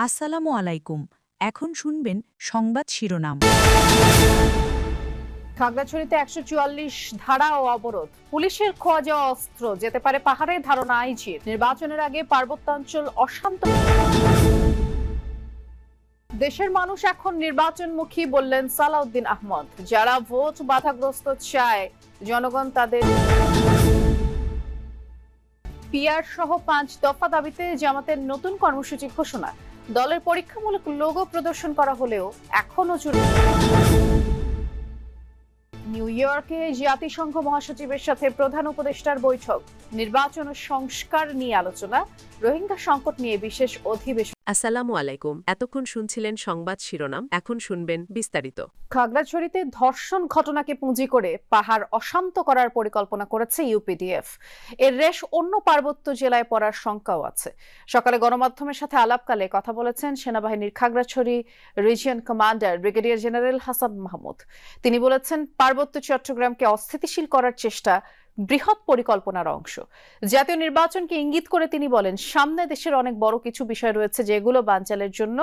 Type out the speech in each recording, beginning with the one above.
আসসালামু আলাইকুম। এখন শুনবেন সংবাদ শিরোনাম। খাগড়াছড়িতে ১৪৪ ধারা ও অবরোধ, পুলিশের খোয়া যাওয়া অস্ত্র যেতে পারে পাহাড়ে, ধারণা আইজির। নির্বাচনের আগে পার্বত্যাঞ্চল অশান্ত। দেশের মানুষ এখন নির্বাচনমুখী বললেন সালাউদ্দিন আহমদ। যারা ভোট বাধাগ্রস্ত চায়, জনগণ তাদের পিআর সহ ৫ দফা দাবিতে জামাতের নতুন কর্মসূচি ঘোষণা। দলের পরীক্ষামূলক লোগো প্রদর্শন করা হলেও এখনো নিউ ইয়র্কে জাতিসংঘ মহাসচিবের সাথে প্রধান উপদেষ্টার বৈঠক। নির্বাচন ও সংস্কার নিয়ে আলোচনা। রোহিঙ্গা সংকট নিয়ে বিশেষ অধিবেশন। আসসালামু আলাইকুম। এতক্ষণ শুনছিলেন সংবাদ শিরোনাম, এখন শুনবেন বিস্তারিত। খাগড়াছড়িতে ধর্ষণ ঘটনাকে পুঁজি করে পাহাড় অশান্ত করার পরিকল্পনা করেছে ইউপিডিএফ। এর রেশ অন্য পার্বত্য জেলায় পড়ার শঙ্কাও আছে। সকালে গণমাধ্যমের সাথে আলাপকালে কথা বলেছেন সেনাবাহিনীর Khagrachari region commander brigadier general Hasan Mahmud. তিনি বলেছেন, পার্বত্য চট্টগ্রামকে অস্থিতিশীল করার চেষ্টা বৃহৎ পরিকল্পনার অংশ। জাতীয় নির্বাচনকে ইঙ্গিত করে তিনি বলেন, সামনে দেশের অনেক বড় কিছু বিষয় রয়েছে যেগুলো বানচালের জন্য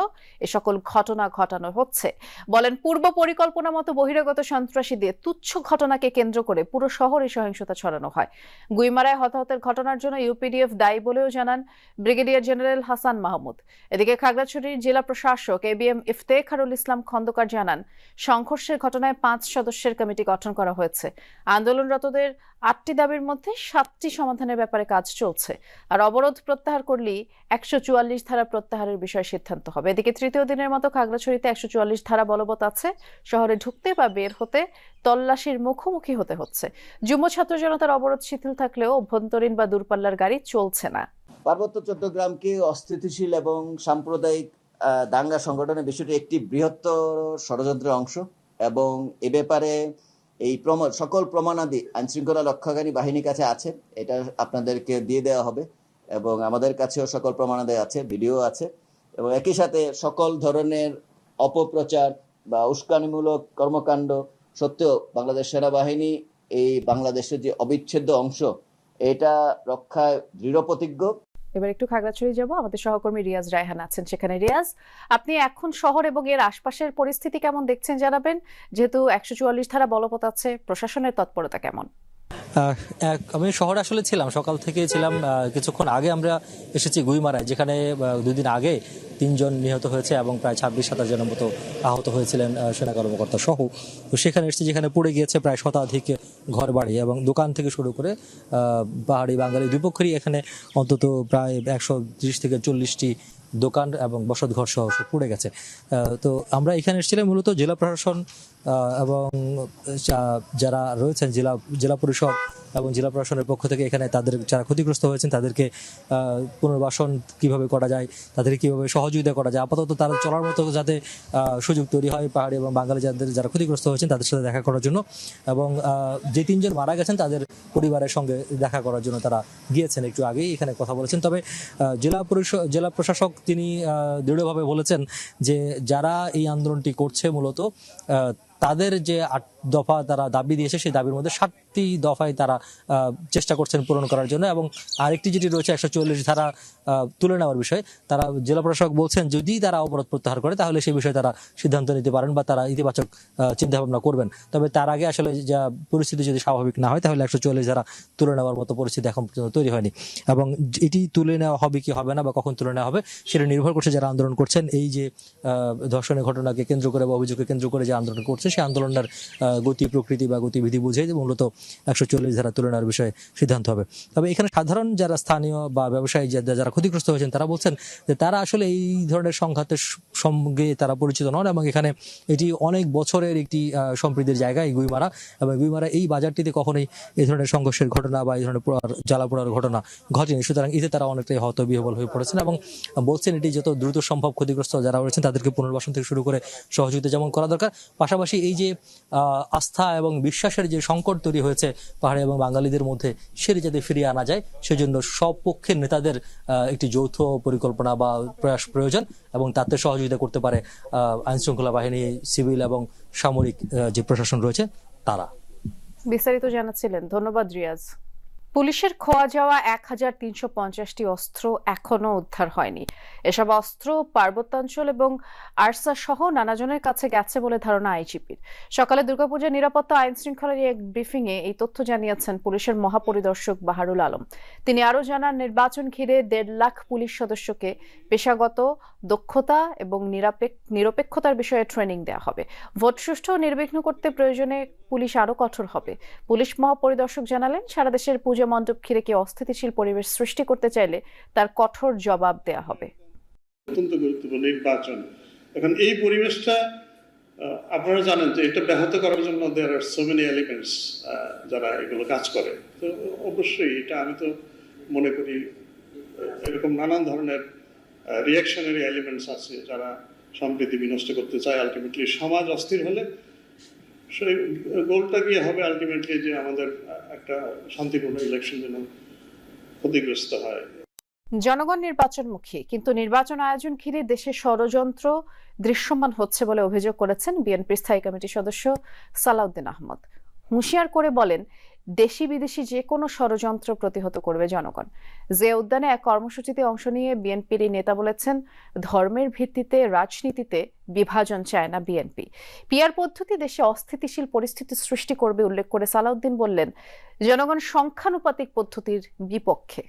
এ সকল ঘটনা ঘটানো হচ্ছে। বলেন, পূর্ব পরিকল্পনা মতো বহিরাগত সন্ত্রাসী দিয়ে তুচ্ছ ঘটনাকে কেন্দ্র করে পুরো শহরে সহিংসতা ছড়ানো হয়। গুইমারায় হতাহতের ঘটনার জন্য ইউপিডিএফ দায়ী বলেও জানান ব্রিগেডিয়ার জেনারেল হাসান মাহমুদ। এদিকে খাগড়াছড়ির জেলা প্রশাসক এবিএম ইফতেখারুল ইসলাম খন্দকার জানান, সংঘর্ষের ঘটনায় ৫ সদস্যের কমিটি গঠন করা হয়েছে। আন্দোলনরতদের ৮টি দাবির মধ্যে ৭টি সমাধানের ব্যাপারে কাজ চলছে। আর অবরোধ প্রত্যাহার করলেই ১৪৪ ধারা প্রত্যাহারের বিষয়ে সিদ্ধান্ত হবে। এদিকে তৃতীয় দিনের মতো খাগড়াছড়িতে ১৪৪ ধারা বলবৎ আছে। শহরে ঢুকতে বা বের হতে তল্লাশির মুখোমুখি হতে হচ্ছে। যুব ছাত্র জনতার অবরোধ শিথিল থাকলেও অভ্যন্তরীণ বা দূরপাল্লার গাড়ি চলছে না। পার্বত্য চট্টগ্রামকে অস্থিতিশীল এবং সাম্প্রদায়িক দাঙ্গা সংগঠনের বিষয়টি একটি বৃহত্তর ষড়যন্ত্রের অংশ এবং এ ব্যাপারে এই সকল প্রমাণাদি আইনশৃঙ্খলা রক্ষাকারী বাহিনীর কাছে আছে। এটা আপনাদেরকে দিয়ে দেওয়া হবে এবং আমাদের কাছেও সকল প্রমাণাদি আছে, ভিডিও আছে। এবং একই সাথে সকল ধরনের অপপ্রচার বা উস্কানিমূলক কর্মকাণ্ড সত্ত্বেও বাংলাদেশ সেনাবাহিনী এই বাংলাদেশের যে অবিচ্ছেদ্য অংশ, এটা রক্ষায় দৃঢ়প্রতিজ্ঞ। এবার একটু খাগড়াছড়ি যাব, আমাদের সহকর্মী রিয়াজ রায়হান আছেন সেখানে। রিয়াজ, আপনি এখন শহর এবং এর আশপাশের পরিস্থিতি কেমন দেখছেন জানাবেন, যেহেতু ১৪৪ ধারা বলবৎ আছে, প্রশাসনের তৎপরতা কেমন? আমি শহরে আসলে ছিলাম, সকাল থেকে ছিলাম। কিছুক্ষণ আগে আমরা এসেছি গুইমারায়, যেখানে ২ দিন আগে ৩ জন নিহত হয়েছে এবং প্রায় ২৬-২৭ জনের মতো আহত হয়েছিলেন সেনা কর্মকর্তা সহ। তো সেখানে এসেছি, যেখানে পড়ে গিয়েছে প্রায় শতাধিক ঘর বাড়ি এবং দোকান থেকে শুরু করে পাহাড়ি বাঙালি দুই পক্ষেরই এখানে অন্তত প্রায় ১৩০ থেকে ৪০টি দোকান এবং বসতঘর সহ পড়ে গেছে। তো আমরা এখানে এসেছিলাম মূলত জেলা প্রশাসন এবং যারা রয়েছেন জেলা পরিষদ এবং জেলা প্রশাসনের পক্ষ থেকে এখানে তাদের যারা ক্ষতিগ্রস্ত হয়েছেন তাদেরকে পুনর্বাসন কিভাবে করা যায়, তাদেরকে কিভাবে সহযোগিতা করা যায়, আপাতত তারা চলার মতো যাতে সুযোগ তৈরি হয় পাহাড়ি এবং বাঙালি যারা ক্ষতিগ্রস্ত হয়েছেন তাদের সাথে দেখা করার জন্য। এবং যে ৩ জন মারা গেছেন তাদের পরিবারের সঙ্গে দেখা করার জন্য তারা গিয়েছেন, একটু আগেই এখানে কথা বলেছেন। তবে জেলা প্রশাসক তিনি দৃঢ়ভাবে বলেছেন যে যারা এই আন্দোলনটি করছে মূলত তাদের যে ৮ দফা তারা দাবি দিয়েছে, সেই দাবির মধ্যে ৭টি দফায় তারা চেষ্টা করছেন পূরণ করার জন্য। এবং আরেকটি যেটি রয়েছে ১৪৪ ধারা তুলে নেওয়ার বিষয়, তারা জেলা প্রশাসক বলছেন যদি তারা অবরোধ প্রত্যাহার করে তাহলে সেই বিষয়ে তারা সিদ্ধান্ত নিতে পারেন বা তারা ইতিবাচক চিন্তাভাবনা করবেন। তবে তার আগে আসলে যা পরিস্থিতি যদি স্বাভাবিক না হয় তাহলে ১৪৪ ধারা তুলে নেওয়ার মতো পরিস্থিতি এখন পর্যন্ত তৈরি হয়নি। এবং এটি তুলে নেওয়া হবে কি হবে না বা কখন তুলে নেওয়া হবে সেটা নির্ভর করছে যারা আন্দোলন করছেন। এই যে ধর্ষণের ঘটনাকে কেন্দ্র করে বা অভিযোগকে কেন্দ্র করে যে আন্দোলন করছে, সেই আন্দোলনের গতি প্রকৃতি বা গতিবিধি বুঝে মূলত ১৪৪ ধারা তুলে নেওয়ার বিষয়ে সিদ্ধান্ত হবে। তবে এখানে সাধারণ যারা স্থানীয় বা ব্যবসায়ী যারা ক্ষতিগ্রস্ত হয়েছেন তারা বলছেন যে তারা আসলে এই ধরনের সংঘাতের সঙ্গে তারা পরিচিত নন এবং এখানে এটি অনেক বছরের একটি সম্প্রীতির জায়গা এই গুইমারা। এবং গুইমারা এই বাজারটিতে কখনোই এই ধরনের সংঘর্ষের ঘটনা বা এই ধরনের জ্বালাপোড়ার ঘটনা ঘটেনি। সুতরাং এতে তারা অনেকটাই হতবিহ্বল হয়ে পড়েছেন এবং বলছেন এটি যত দ্রুত সম্ভব ক্ষতিগ্রস্ত যারা রয়েছেন তাদেরকে পুনর্বাসন থেকে শুরু করে সহযোগিতা যেমন করা দরকার, পাশাপাশি এই যে আস্থা এবং বিশ্বাসের যে সংকট তৈরি হয়েছে পাহাড়ি এবং বাঙালিদের মধ্যে, সেটি যাতে ফিরিয়ে আনা যায় সেজন্য সব পক্ষের নেতাদের একটি যৌথ পরিকল্পনা বা প্রয়াস প্রয়োজন এবং তাতে সহযোগিতা করতে পারে আইনশৃঙ্খলা বাহিনী, সিভিল এবং সামরিক যে প্রশাসন রয়েছে তারা। বিস্তারিত জানাচ্ছিলেন, ধন্যবাদ রিয়াজ। পুলিশের খোয়া যাওয়া 1350টি অস্ত্র এখনো উদ্ধার হয়নি। এসব অস্ত্র পার্বত্যাঞ্চল এবং আরসা সহ নানাজনের কাছে গেছে বলে ধারণা আইজিপির। সকালে দুর্গাপূজা নিরাপত্তা আইন শৃঙ্খলা নিয়ে এক ব্রিফিংয়ে এই তথ্য জানিয়েছেন পুলিশের মহাপরিদর্শক বাহারুল আলম। তিনি আরও জানান, নির্বাচন ঘিরে 1.5 লাখ পুলিশ সদস্যকে পেশাগত দক্ষতা এবং নিরপেক্ষতার বিষয়ে ট্রেনিং দেওয়া হবে। ভোট সুষ্ঠু ও নির্বিঘ্ন করতে প্রয়োজনে পুলিশ আরও কঠোর হবে। পুলিশ মহাপরিদর্শক জানালেন, সারা দেশের পূজা মণ্ডপ ঘিরে কেউ অস্থিতিশীল পরিবেশ সৃষ্টি করতে চাইলে তার কঠোর জবাব দেয়া হবে। অত্যন্ত গুরুত্বপূর্ণ নির্বাচন। এখন এই পরিবেশটা আপনারা জানেন যে এটা ব্যাহত করার জন্য দেয়ার আর সো মেনি এলিমেন্টস যারা এগুলো কাজ করে। তো অবশ্যই এটা আমি তো মনে করি এরকম নানান ধরনের রিয়াকশনারি এলিমেন্টস আছে যারা সম্প্রীতি বিনষ্ট করতে চায়। আলটিমেটলি সমাজ অস্থির হলে সেই গোলটা গিয়ে হবে আলটিমেটলি যে আমাদের একটা শান্তিপূর্ণ ইলেকশন যেন ক্ষতিগ্রস্ত হয়। জনগণ নির্বাচনমুখী, কিন্তু নির্বাচন আয়োজন ঘিরে দেশে ষড়যন্ত্র দৃশ্যমান হচ্ছে বলে অভিযোগ করেছেন বিএনপির স্থায়ী কমিটির সদস্য সালাউদ্দিন আহমদ। হুঁশিয়ার করে বলেন, দেশি বিদেশি যে কোনো ষড়যন্ত্র প্রতিহত করবে জনগণ। জিয়া উদ্যানে এক কর্মসূচিতে অংশ নিয়ে বিএনপির নেতা বলেছেন, ধর্মের ভিত্তিতে রাজনীতিতে বিভাজন চায় না বিএনপি। পিআর পদ্ধতি দেশে অস্থিতিশীল পরিস্থিতি সৃষ্টি করবে উল্লেখ করে সালাউদ্দিন বললেন, জনগণ সংখ্যানুপাতিক পদ্ধতির বিপক্ষে।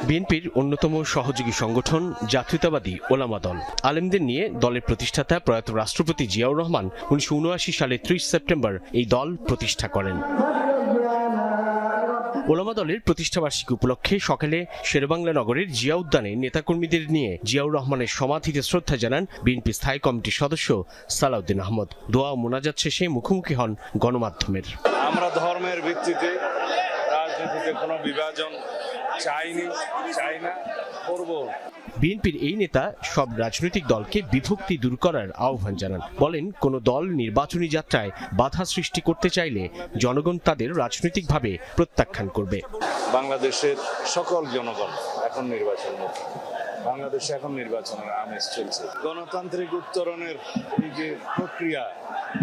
বিএনপির অন্যতম সহযোগী সংগঠন জাতীয়তাবাদী ওলামা দল আলেমদের নিয়ে দলের প্রতিষ্ঠাতা প্রয়াত রাষ্ট্রপতি জিয়াউর রহমান 1979 সালে 30 সেপ্টেম্বর এই দল প্রতিষ্ঠা করেন। ওলামা দলের প্রতিষ্ঠাবার্ষিকী উপলক্ষে সকালে শেরেবাংলা নগরের জিয়া উদ্যানে নেতাকর্মীদের নিয়ে জিয়াউর রহমানের সমাধিতে শ্রদ্ধা জানান বিএনপি স্থায়ী কমিটির সদস্য সালাউদ্দিন আহমদ। দোয়া ও মোনাজাত শেষে মুখোমুখি হন গণমাধ্যমের। আমরা ধর্মের ভিত্তিতে রাজনীতিতে কোনো বিভাজন চাই না, করব। বিএনপির এই নেতা সব রাজনৈতিক দলকে বিভক্তি দূর করার আহ্বান জানান। বলেন, কোন দল নির্বাচনী যাত্রায় বাধা সৃষ্টি করতে চাইলে জনগণ তাদের রাজনৈতিকভাবে প্রত্যাখ্যান করবে। বাংলাদেশের সকল জনগণ এখন নির্বাচনমুখী। বাংলাদেশে এখন নির্বাচনের আমেজ চলছে। গণতান্ত্রিক উত্তরণের এই যে প্রক্রিয়া,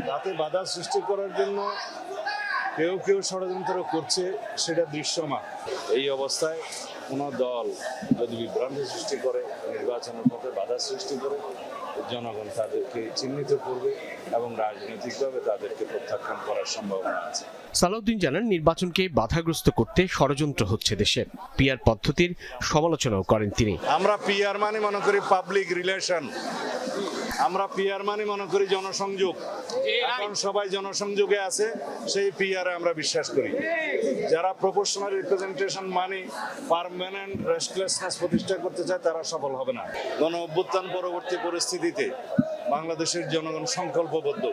তাতে বাধা সৃষ্টি করার জন্য কেউ ষড়যন্ত্র করছে, সেটা দৃশ্যমান। এই অবস্থায় কোনো দল যদি বিভ্রান্তি সৃষ্টি করে, নির্বাচনের পথে বাধা সৃষ্টি করে, জনগণ তাদেরকে চিহ্নিত করবে এবং রাজনৈতিকভাবে তাদেরকে প্রত্যাখ্যান করার সম্ভাবনা আছে। সালাউদ্দিন জানান, নির্বাচনকে বাধাগ্রস্ত করতে ষড়যন্ত্র হচ্ছে দেশে। পিআর পদ্ধতির সমালোচনাও করেন তিনি। আমরা পিআর মানে মনে করি পাবলিক রিলেশন, আমরা পিআর মানে মনে করি জনসংযোগ। এখন সবাই জনসংযোগে আছে, সেই পিআরে আমরা বিশ্বাস করি। যারা প্রপোর্শনাল রিপ্রেজেন্টেশন মানে পার্মানেন্ট রেস্টলেসনেস প্রতিষ্ঠা করতে চায়, তারা সফল হবে না। গণ অভ্যুত্থান পরবর্তী পরিস্থিতিতে বাংলাদেশের জনগণ সংকল্পবদ্ধ।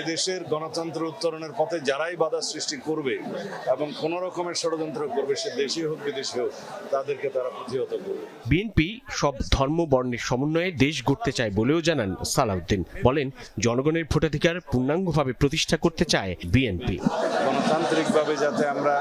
এদেশের গণতন্ত্র উত্তরণের পথে যারাই বাধা সৃষ্টি করবে এবং কোন রকমের ষড়যন্ত্র করবে, সে দেশি হোক বিদেশি হোক, তাদেরকে তারা প্রতিহত করবে। বিএনপি সব ধর্ম বর্ণের সমন্বয়ে দেশ গড়তে চায় বলেও জানান সালাউদ্দিন। বলেন, জনগণের ভোটাধিকার পূর্ণাঙ্গভাবে প্রতিষ্ঠা করতে চায় বিএনপি। গণতান্ত্রিকভাবে যাতে আমরা